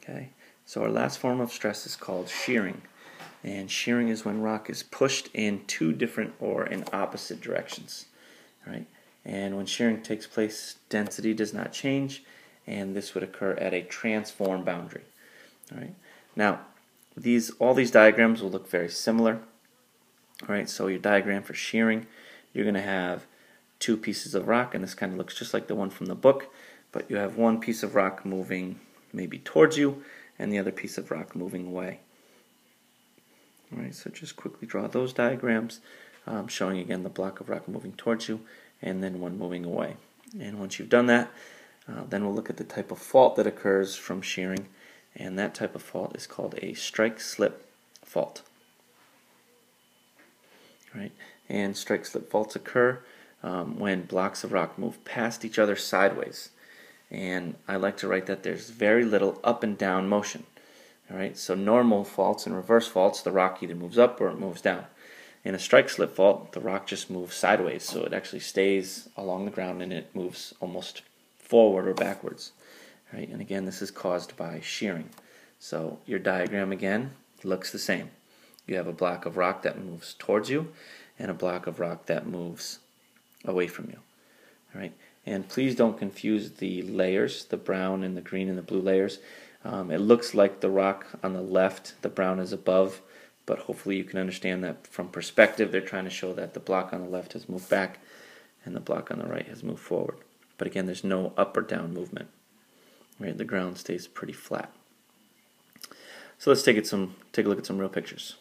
Okay, so our last form of stress is called shearing. And shearing is when rock is pushed in two different or in opposite directions. All right? And when shearing takes place, density does not change, and this would occur at a transform boundary. All right? Now, all these diagrams will look very similar. All right, so your diagram for shearing, you're going to have two pieces of rock, and this kind of looks just like the one from the book, but you have one piece of rock moving maybe towards you, and the other piece of rock moving away. All right, so just quickly draw those diagrams, showing again the block of rock moving towards you, and then one moving away. And once you've done that, then we'll look at the type of fault that occurs from shearing, and that type of fault is called a strike-slip fault. All right, and strike-slip faults occur when blocks of rock move past each other sideways. And I like to write that there's very little up and down motion. All right, so normal faults and reverse faults, the rock either moves up or it moves down. In a strike-slip fault, the rock just moves sideways, so it actually stays along the ground and it moves almost forward or backwards. All right, and again, this is caused by shearing. So your diagram again looks the same. You have a block of rock that moves towards you and a block of rock that moves away from you. All right, and please don't confuse the layers, the brown and the green and the blue layers. It looks like the rock on the left, the brown is above, but hopefully you can understand that from perspective they're trying to show that the block on the left has moved back and the block on the right has moved forward. But again, there's no up or down movement. Right, the ground stays pretty flat. So let's take a look at some real pictures.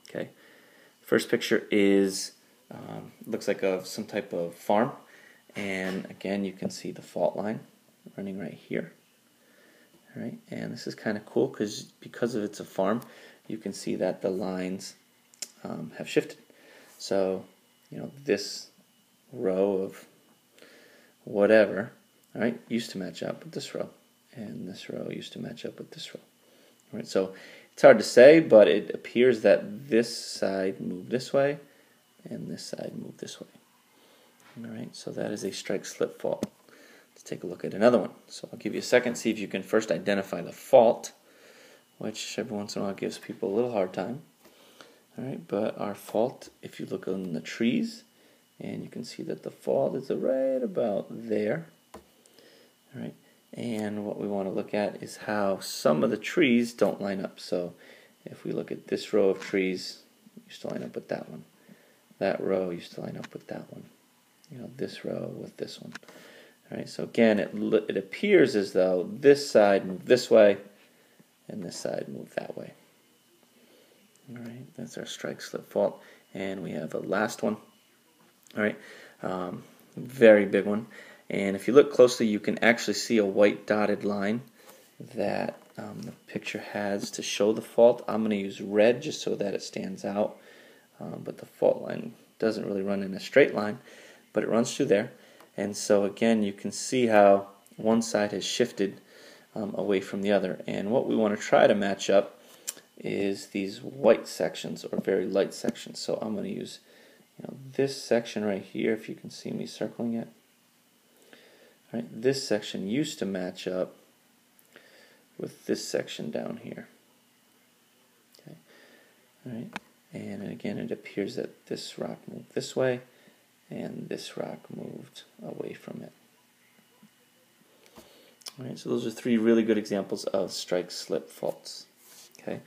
Okay, first picture is looks like some type of farm, and again you can see the fault line running right here. All right, and this is kind of cool because of it's a farm, you can see that the lines have shifted. So this row of whatever, all right, used to match up with this row, and this row used to match up with this row. All right, so it's hard to say, but it appears that this side moved this way and this side moved this way. All right, so that is a strike-slip fault. Let's take a look at another one. So I'll give you a second, see if you can first identify the fault, which every once in a while gives people a little hard time. All right, but our fault, if you look on the trees, and you can see that the fault is right about there. All right, and what we want to look at is how some of the trees don't line up. So if we look at this row of trees, it used to line up with that one. That row used to line up with that one. This row with this one. All right, so again, it appears as though this side moved this way and this side moved that way. All right, that's our strike-slip fault. And we have a last one. All right, very big one. And if you look closely, you can actually see a white dotted line that the picture has to show the fault. I'm going to use red just so that it stands out. But the fault line doesn't really run in a straight line, but it runs through there. And so again, you can see how one side has shifted away from the other. And what we want to try to match up is these white sections or very light sections. So I'm going to use this section right here, if you can see me circling it. All right, this section used to match up with this section down here. Okay. All right, and again, it appears that this rock moved this way and this rock moved away from it. All right, so those are three really good examples of strike-slip faults. Okay,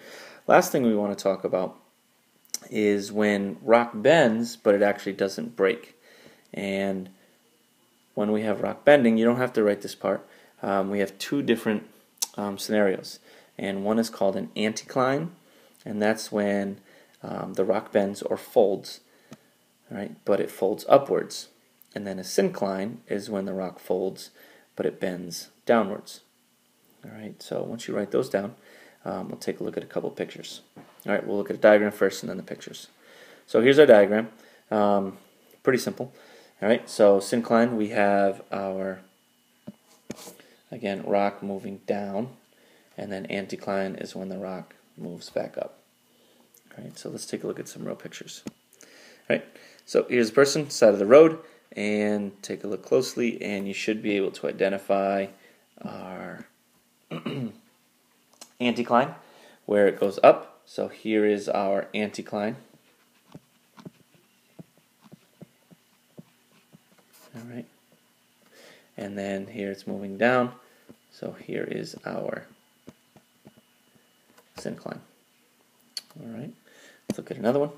last thing we want to talk about is when rock bends, but it actually doesn't break. And when we have rock bending, you don't have to write this part. We have two different scenarios, and one is called an anticline, and that's when the rock bends or folds. All right, but it folds upwards. And then a syncline is when the rock folds, but it bends downwards. All right, so once you write those down, we'll take a look at a couple pictures. All right, we'll look at a diagram first and then the pictures. So here's our diagram. Pretty simple. All right, so syncline, we have our, again, rock moving down, and then anticline is when the rock moves back up. All right, so let's take a look at some real pictures. All right, so here's a person, side of the road, and take a look closely, and you should be able to identify our anticline where it goes up. So here is our anticline. All right. And then here it's moving down. So here is our syncline. All right. Let's look at another one.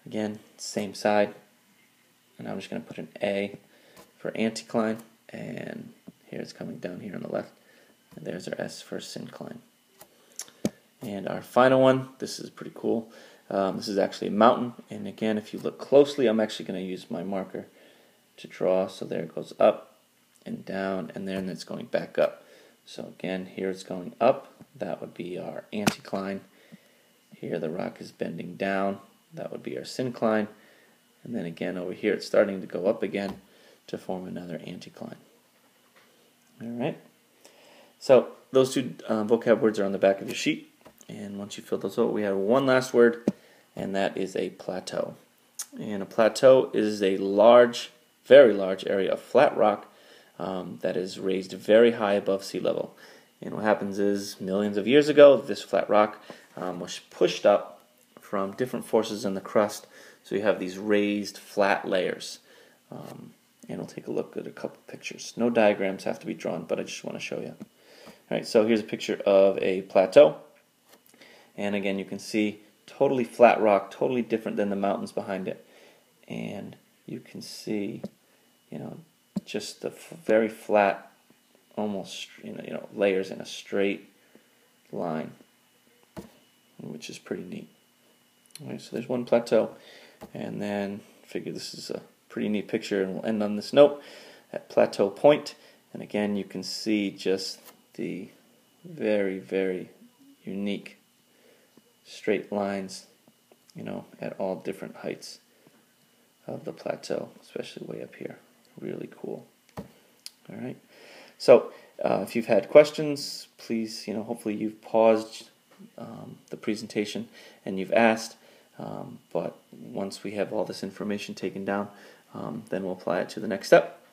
Again, same side. And I'm just going to put an A for anticline. And here it's coming down here on the left. And there's our S for syncline. And our final one, this is pretty cool. This is actually a mountain. And again, if you look closely, I'm actually going to use my marker to draw. So there it goes up and down, and then it's going back up. So again, here it's going up. That would be our anticline. Here the rock is bending down. That would be our syncline. And then again over here it's starting to go up again to form another anticline. All right. So those two vocab words are on the back of your sheet. And once you fill those out, we have one last word, and that is a plateau. And a plateau is a large, very large area of flat rock that is raised very high above sea level. And what happens is, millions of years ago, this flat rock was pushed up from different forces in the crust. So you have these raised flat layers. And we'll take a look at a couple pictures. No diagrams have to be drawn, but I just want to show you. All right, so here's a picture of a plateau. And again, you can see totally flat rock, totally different than the mountains behind it. And you can see, just the very flat, almost, layers in a straight line, which is pretty neat. All right, so there's one plateau, and then figure this is a pretty neat picture, and we'll end on this note at Plateau Point. And again, you can see just the very, very unique straight lines, at all different heights of the plateau, especially way up here. Really cool. All right. So if you've had questions, please, hopefully you've paused the presentation and you've asked. But once we have all this information taken down, then we'll apply it to the next step.